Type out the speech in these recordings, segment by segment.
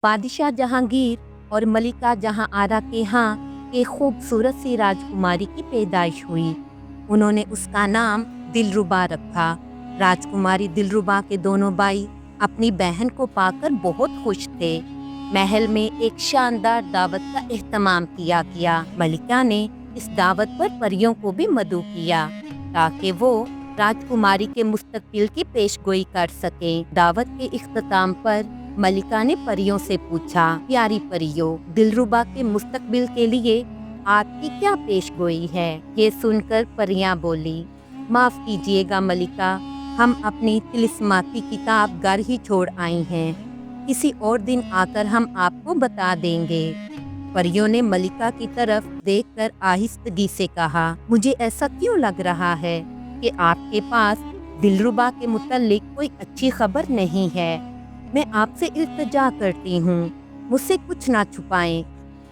बादशाह जहांगीर और मलिका जहां आरा के यहाँ एक खूबसूरत सी राजकुमारी की पैदाइश हुई। उन्होंने उसका नाम दिलरुबा रखा। राजकुमारी दिलरुबा के दोनों भाई अपनी बहन को पाकर बहुत खुश थे। महल में एक शानदार दावत का एहतमाम किया गया। मलिका ने इस दावत पर परियों को भी मदऊ किया ताकि वो राजकुमारी के मुस्तकबिल की पेशगोई कर सकें। दावत के इख्तिताम पर मलिका ने परियों से पूछा, प्यारी परियों, दिलरुबा के मुस्तकबिल के लिए आपकी क्या पेशगोई है? ये सुनकर परियां बोली, माफ कीजिएगा मलिका, हम अपनी तिलिस्माती किताब घर ही छोड़ आई हैं। किसी और दिन आकर हम आपको बता देंगे। परियों ने मलिका की तरफ देखकर आहिस्तगी से कहा, मुझे ऐसा क्यों लग रहा है कि आपके पास दिलरुबा के मुतल्लिक कोई अच्छी खबर नहीं है। मैं आपसे इल्तिजा करती हूँ, मुझसे कुछ ना छुपाएं।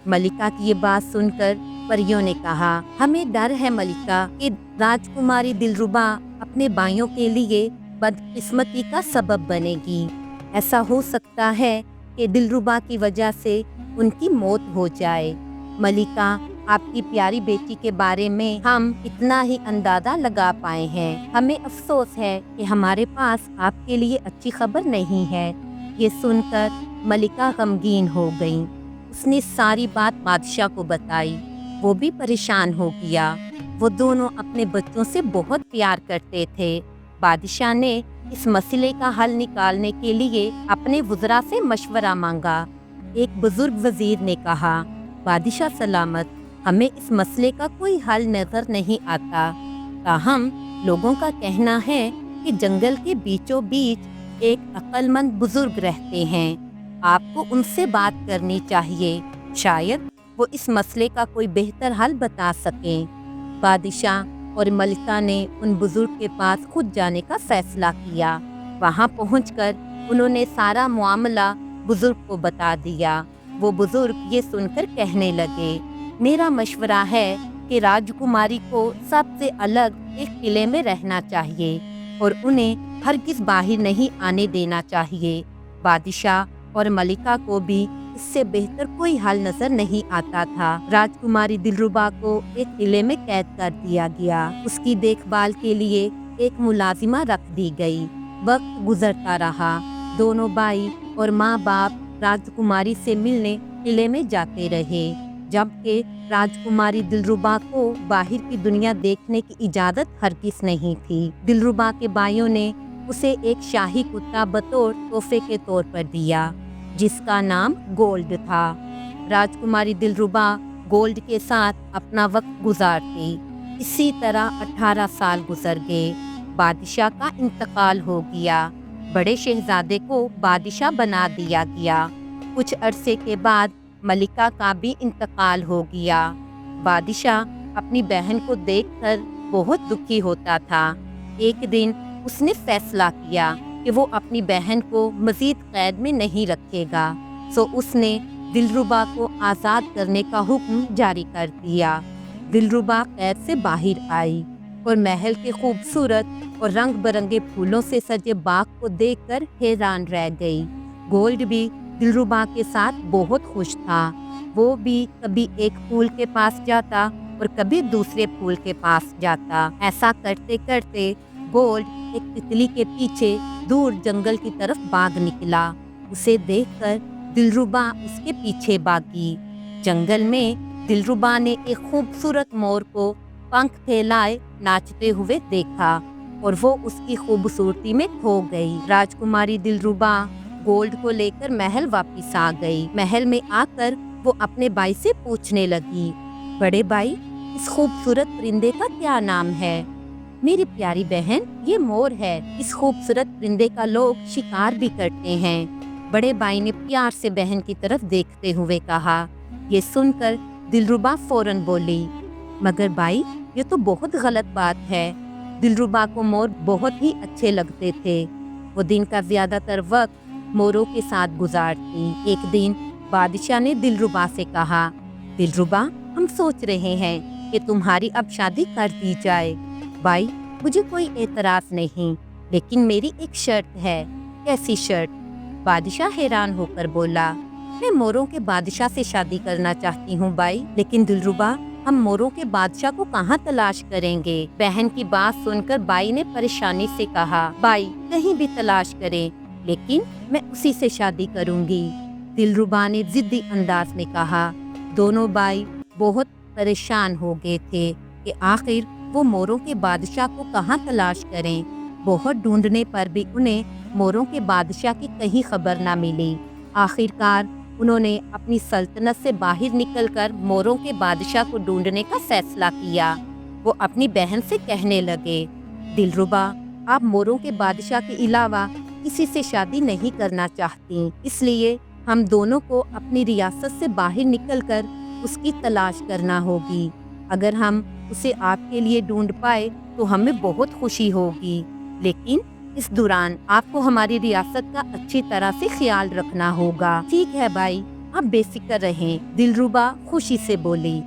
मलिका की ये बात सुनकर परियों ने कहा, हमें डर है मलिका कि राजकुमारी दिलरुबा अपने भाइयों के लिए बदकिस्मती का सबब बनेगी। ऐसा हो सकता है कि दिलरुबा की वजह से उनकी मौत हो जाए। मलिका, आपकी प्यारी बेटी के बारे में हम इतना ही अंदाजा लगा पाए हैं। हमें अफसोस है कि हमारे पास आपके लिए अच्छी खबर नहीं है। ये सुनकर मलिका गमगीन हो गई। उसने सारी बात बादशाह को बताई। वो भी परेशान हो गया। वो दोनों अपने बच्चों से बहुत प्यार करते थे। बादशाह ने इस मसले का हल निकालने के लिए अपने वज़रा से मशवरा मांगा। एक बुजुर्ग वजीर ने कहा, बादशाह सलामत, हमें इस मसले का कोई हल नजर नहीं आता। ताहम लोगों का कहना है कि जंगल के बीचों बीच एक अक्लमंद बुजुर्ग रहते हैं। आपको उनसे बात करनी चाहिए, शायद वो इस मसले का कोई बेहतर हल बता सकें। बादशाह और मलिका ने उन बुजुर्ग के पास खुद जाने का फैसला किया। वहां पहुंचकर उन्होंने सारा मामला बुजुर्ग को बता दिया। वो बुजुर्ग ये सुनकर कहने लगे, मेरा मशवरा है कि राजकुमारी को सबसे अलग एक किले में रहना चाहिए और उन्हें हरगिज़ बाहर नहीं आने देना चाहिए। बादशाह और मलिका को भी इससे बेहतर कोई हल नजर नहीं आता था। राजकुमारी दिलरुबा को एक किले में कैद कर दिया गया। उसकी देखभाल के लिए एक मुलाजिमा रख दी गई। वक्त गुजरता रहा। दोनों भाई और माँ बाप राजकुमारी से मिलने किले में जाते रहे, जबकि राजकुमारी दिलरुबा को बाहर की दुनिया देखने की इजाज़त हरगिज़ नहीं थी। दिलरुबा के भाइयों ने उसे एक शाही कुत्ता बतौर तोहफे के तौर पर दिया, जिसका नाम गोल्ड था। राजकुमारी दिलरुबा गोल्ड के साथ अपना वक्त गुजारती। इसी तरह 18 साल गुजर गए। बादशाह का इंतकाल हो गया। बड़े शहजादे को बादशाह बना दिया गया। कुछ अरसे के बाद मलिका का भी इंतकाल हो गया। बादशाह अपनी बहन को देखकर बहुत दुखी होता था। एक दिन उसने फैसला किया कि वो अपनी बहन को मजीद कैद में नहीं रखेगा, सो उसने दिलरुबा को आज़ाद करने का हुक्म जारी कर दिया। दिलरुबा कैद से बाहर आई और महल के खूबसूरत और रंग बिरंगे फूलों से सजे बाग को देखकर हैरान रह गई। गोल्ड भी दिलरुबा के साथ बहुत खुश था। वो भी कभी एक फूल के पास जाता और कभी दूसरे फूल के पास जाता। ऐसा करते करते गोल्ड एक तितली के पीछे दूर जंगल की तरफ भाग निकला। उसे देखकर दिलरुबा उसके पीछे भागी। जंगल में दिलरुबा ने एक खूबसूरत मोर को पंख फैलाए नाचते हुए देखा और वो उसकी खूबसूरती में खो गई। राजकुमारी दिलरुबा गोल्ड को लेकर महल वापस आ गई। महल में आकर वो अपने भाई से पूछने लगी, बड़े भाई, इस खूबसूरत परिंदे का क्या नाम है? मेरी प्यारी बहन, ये मोर है। इस खूबसूरत परिंदे का लोग शिकार भी करते हैं। बड़े भाई ने प्यार से बहन की तरफ देखते हुए कहा। ये सुनकर दिलरुबा फौरन बोली, मगर भाई, ये तो बहुत गलत बात है। दिलरुबा को मोर बहुत ही अच्छे लगते थे। वो दिन का ज्यादातर वक्त मोरों के साथ गुजारती। एक दिन बादशाह ने दिलरुबा से कहा, दिलरुबा, हम सोच रहे हैं कि तुम्हारी अब शादी कर दी जाए। भाई, मुझे कोई एतराज नहीं, लेकिन मेरी एक शर्त है। कैसी शर्त? बादशाह हैरान होकर बोला, मैं मोरों के बादशाह से शादी करना चाहती हूँ बाई। लेकिन दिलरुबा, हम मोरों के बादशाह को कहाँ तलाश करेंगे? बहन की बात सुनकर बाई ने परेशानी से कहा, बाई कहीं भी तलाश करें, लेकिन मैं उसी से शादी करूंगी। दिलरुबा ने जिद्दी अंदाज में कहा। दोनों बाई बहुत परेशान हो गए थे कि आखिर वो मोरों के बादशाह को कहाँ तलाश करें। बहुत ढूंढने पर भी उन्हें मोरों के बादशाह की कहीं खबर ना मिली। आखिरकार उन्होंने अपनी सल्तनत से बाहर निकलकर मोरों के बादशाह को ढूंढने का फैसला किया। वो अपनी बहन से कहने लगे, दिलरुबा, आप मोरों के बादशाह के अलावा किसी से शादी नहीं करना चाहती, इसलिए हम दोनों को अपनी रियासत से बाहर निकलकर उसकी तलाश करना होगी। अगर हम उसे आपके लिए ढूंढ पाए तो हमें बहुत खुशी होगी, लेकिन इस दौरान आपको हमारी रियासत का अच्छी तरह से ख्याल रखना होगा। ठीक है भाई, आप बेफिक्र रहें, दिलरुबा खुशी से बोली।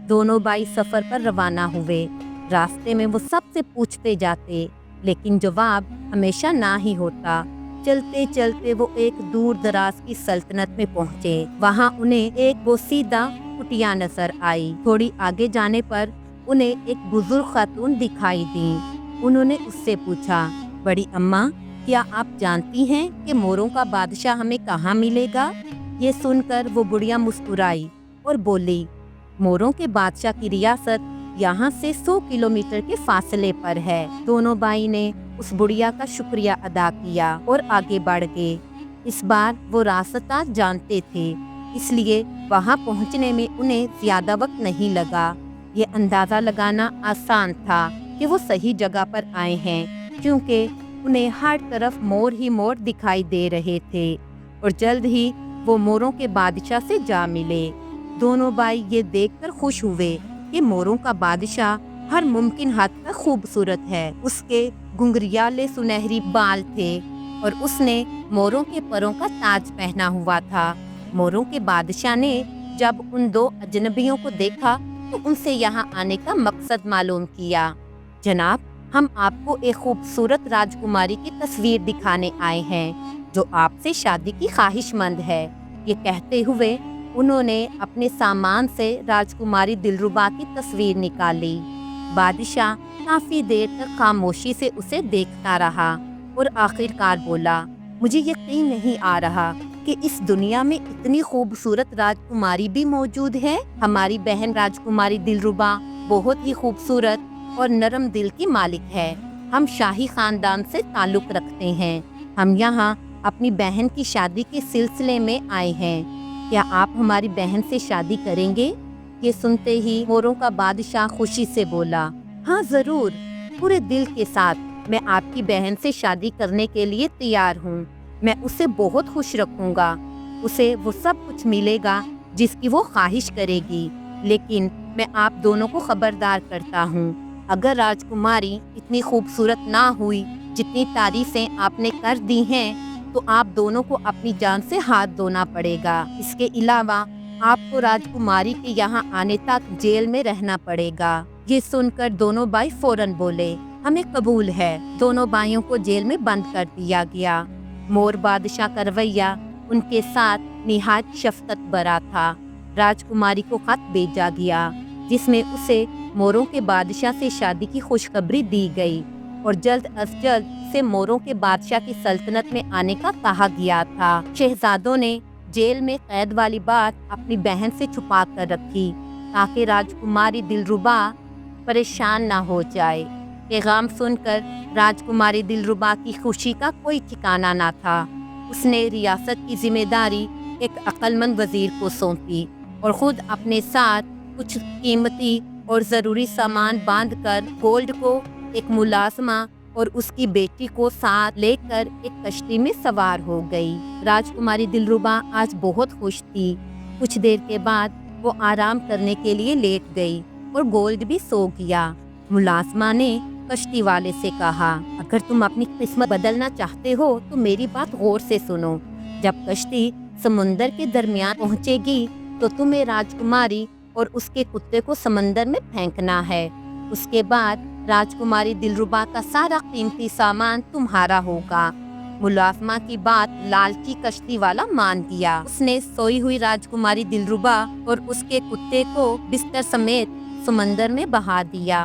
दोनों भाई सफर पर रवाना हुए। रास्ते में वो सबसे पूछते जाते, लेकिन जवाब हमेशा ना ही होता। चलते चलते वो एक दूर दराज की सल्तनत में पहुँचे। वहाँ उन्हें एक बोसीदा कुटिया नजर आई। थोड़ी आगे जाने पर उन्हें एक बुजुर्ग खातून दिखाई दी। उन्होंने उससे पूछा, बड़ी अम्मा, क्या आप जानती हैं कि मोरों का बादशाह हमें कहाँ मिलेगा? ये सुनकर वो बुढ़िया मुस्कुराई और बोली, मोरों के बादशाह की रियासत यहाँ से 100 किलोमीटर के फासले पर है। दोनों भाई ने उस बुढ़िया का शुक्रिया अदा किया और आगे बढ़ गए। इस बार वो रास्ता जानते थे, इसलिए वहाँ पहुँचने में उन्हें ज्यादा वक्त नहीं लगा। ये अंदाजा लगाना आसान था कि वो सही जगह पर आए हैं, क्योंकि उन्हें हर तरफ मोर ही मोर दिखाई दे रहे थे और जल्द ही वो मोरों के बादशाह से जा मिले। दोनों भाई ये देखकर खुश हुए कि मोरों का बादशाह हर मुमकिन हद तक खूबसूरत है। उसके घुंघरियाले सुनहरी बाल थे और उसने मोरों के परों का ताज पहना हुआ था। मोरों के बादशाह ने जब उन दो अजनबियों को देखा तो उनसे यहाँ आने का मकसद मालूम किया। जनाब, हम आपको एक खूबसूरत राजकुमारी की तस्वीर दिखाने आए हैं जो आपसे शादी की ख्वाहिशमंद है। ये कहते हुए उन्होंने अपने सामान से राजकुमारी दिलरुबा की तस्वीर निकाली। बादशाह काफी देर तक खामोशी से उसे देखता रहा और आखिरकार बोला, मुझे यकीन नहीं आ रहा कि इस दुनिया में इतनी खूबसूरत राजकुमारी भी मौजूद है। हमारी बहन राजकुमारी दिलरुबा बहुत ही खूबसूरत और नरम दिल की मालिक है। हम शाही खानदान से ताल्लुक रखते हैं। हम यहाँ अपनी बहन की शादी के सिलसिले में आए हैं। क्या आप हमारी बहन से शादी करेंगे? ये सुनते ही मोरों का बादशाह खुशी से बोला, हाँ जरूर, पूरे दिल के साथ मैं आपकी बहन से शादी करने के लिए तैयार हूँ। मैं उसे बहुत खुश रखूँगा। उसे वो सब कुछ मिलेगा जिसकी वो ख्वाहिश करेगी। लेकिन मैं आप दोनों को खबरदार करता हूँ, अगर राजकुमारी इतनी खूबसूरत ना हुई जितनी तारीफें आपने कर दी हैं, तो आप दोनों को अपनी जान से हाथ धोना पड़ेगा। इसके अलावा आपको राजकुमारी के यहाँ आने तक जेल में रहना पड़ेगा। ये सुनकर दोनों भाई फौरन बोले, हमें कबूल है। दोनों भाइयों को जेल में बंद कर दिया गया। मोर बादशाह का रवैया उनके साथ निहायत शफकत भरा था। राजकुमारी को खत भेजा गया जिसमें उसे मोरों के बादशाह से शादी की खुशखबरी दी गई और जल्द अज जल्द से मोरों के बादशाह की सल्तनत में आने का कहा गया था। शहजादों ने जेल में कैद वाली बात अपनी बहन से छुपा कर रखी ताकि राजकुमारी दिलरुबा परेशान ना हो जाए। पैगाम सुनकर राजकुमारी दिलरुबा की खुशी का कोई ठिकाना ना था। उसने रियासत की जिम्मेदारी एक अक्लमंद वजीर को सौंपी और खुद अपने साथ कुछ कीमती और ज़रूरी सामान बांधकर गोल्ड को एक मुलाजमा और उसकी बेटी को साथ लेकर एक कश्ती में सवार हो गई। राजकुमारी दिलरुबा आज बहुत खुश थी। कुछ देर के बाद वो आराम करने के लिए लेट गई और गोल्ड भी सो गया। मुलाजमा ने कश्ती वाले से कहा, अगर तुम अपनी किस्मत बदलना चाहते हो तो मेरी बात गौर से सुनो। जब कश्ती समुंदर के दरमियान पहुंचेगी तो तुम्हें राजकुमारी और उसके कुत्ते को समंदर में फेंकना है। उसके बाद राजकुमारी दिलरुबा का सारा कीमती सामान तुम्हारा होगा। मुलाजमा की बात लालची कश्ती वाला मान गया। उसने सोई हुई राजकुमारी दिलरुबा और उसके कुत्ते को बिस्तर समेत समंदर में बहा दिया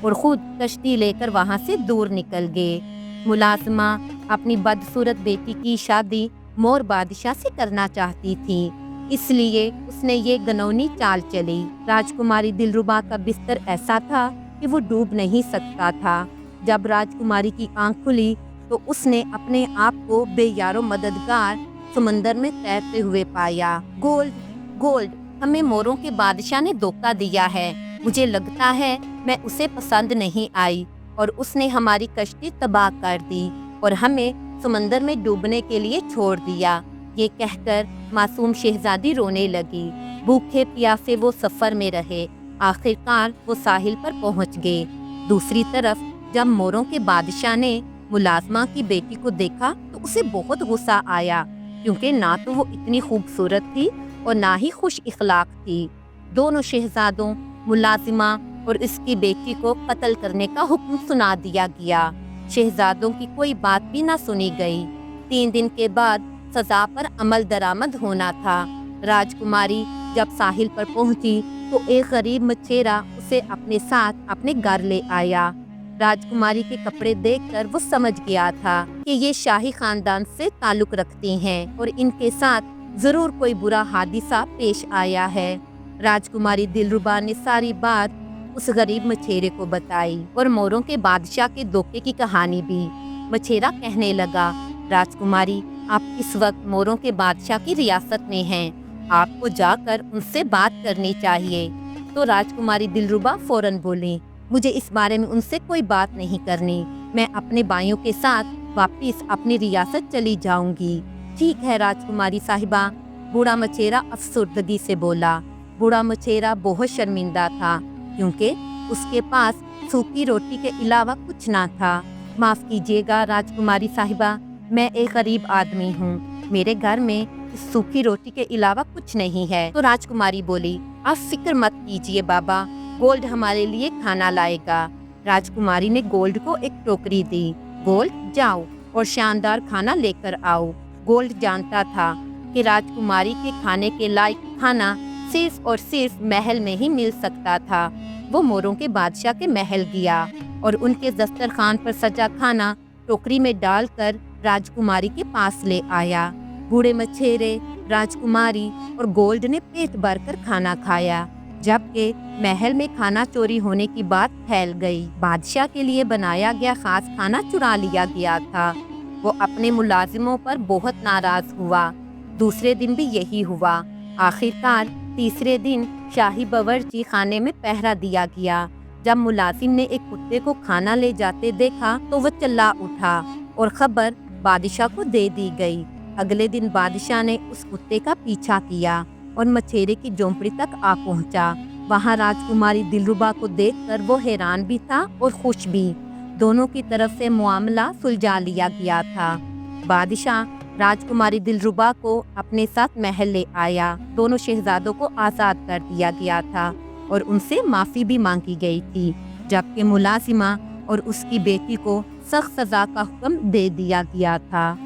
और खुद कश्ती लेकर वहां से दूर निकल गए। मुलाजमा अपनी बदसूरत बेटी की शादी मोर बादशाह से करना चाहती थी, इसलिए उसने ये गनौनी चाल चली। राजकुमारी दिलरुबा का बिस्तर ऐसा था कि वो डूब नहीं सकता था। जब राजकुमारी की आंख खुली तो उसने अपने आप को बेयारो मददगार समंदर में तैरते हुए पाया। गोल्ड, गोल्ड, हमें मोरों के बादशाह ने धोखा दिया है। मुझे लगता है मैं उसे पसंद नहीं आई और उसने हमारी कश्ती तबाह कर दी और हमें समंदर में डूबने के लिए छोड़ दिया। ये कहकर मासूम शहजादी रोने लगी। भूखे प्यासे वो सफर में रहे। आखिरकार वो साहिल पर पहुंच गए। दूसरी तरफ जब मोरों के बादशाह ने मुलाजमा की बेटी को देखा तो उसे बहुत गुस्सा आया, क्योंकि ना तो वो इतनी खूबसूरत थी और ना ही खुश इखलाक थी। दोनों शहजादों, मुलाजिमा और इसकी बेटी को कत्ल करने का हुक्म सुना दिया गया। शहजादों की कोई बात भी ना सुनी गई। 3 दिन के बाद सजा पर अमल दरामद होना था। राजकुमारी जब साहिल पर पहुंची तो एक गरीब मछेरा उसे अपने साथ अपने घर ले आया। राजकुमारी के कपड़े देखकर वो समझ गया था कि ये शाही खानदान से ताल्लुक रखती हैं और इनके साथ जरूर कोई बुरा हादिसा पेश आया है। राजकुमारी दिलरुबा ने सारी बात उस गरीब मछेरे को बताई और मोरों के बादशाह के धोखे की कहानी भी। मछेरा कहने लगा, राजकुमारी, आप इस वक्त मोरों के बादशाह की रियासत में हैं। आपको जाकर उनसे बात करनी चाहिए। तो राजकुमारी दिलरुबा फौरन बोली, मुझे इस बारे में उनसे कोई बात नहीं करनी। मैं अपने भाइयों के साथ वापस अपनी रियासत चली जाऊंगी। ठीक है राजकुमारी साहिबा, बूढ़ा मछेरा अफसुर्दगी से बोला। बूढ़ा मछेरा बहुत शर्मिंदा था, क्योंकि उसके पास सूखी रोटी के अलावा कुछ ना था। माफ कीजिएगा राजकुमारी साहिबा, मैं एक गरीब आदमी हूँ। मेरे घर में इस सूखी रोटी के अलावा कुछ नहीं है। तो राजकुमारी बोली, आप फिक्र मत कीजिए बाबा, गोल्ड हमारे लिए खाना लाएगा। राजकुमारी ने गोल्ड को एक टोकरी दी। गोल्ड, जाओ और शानदार खाना लेकर आओ। गोल्ड जानता था कि राजकुमारी के खाने के लायक खाना सिर्फ और सिर्फ महल में ही मिल सकता था। वो मोरों के बादशाह के महल गया और उनके दस्तरखान पर सजा खाना टोकरी में डालकर राजकुमारी के पास ले आया। बूढ़े मछेरे, राजकुमारी और गोल्ड ने पेट भरकर खाना खाया। जबकि महल में खाना चोरी होने की बात फैल गई। बादशाह के लिए बनाया गया खास खाना चुरा लिया गया था। वो अपने मुलाजिमों पर बहुत नाराज हुआ। दूसरे दिन भी यही हुआ। आखिरकार तीसरे दिन शाही बावर्ची खाने में पहरा दिया गया। जब मुलाजिम ने एक कुत्ते को खाना ले जाते देखा तो वो चिल्ला उठा और खबर बादशाह को दे दी गई। अगले दिन बादशाह ने उस कुत्ते का पीछा किया और मछेरे की झोंपड़ी तक आ पहुंचा। वहां राजकुमारी दिलरुबा को देखकर वो हैरान भी था और खुश भी। दोनों की तरफ से मामला सुलझा लिया गया था। बादशाह राजकुमारी दिलरुबा को अपने साथ महल ले आया। दोनों शहजादों को आज़ाद कर दिया गया था और उनसे माफ़ी भी मांगी गई थी, जबकि मुलाजिमा और उसकी बेटी को सख्त सज़ा का हुक्म दे दिया गया था।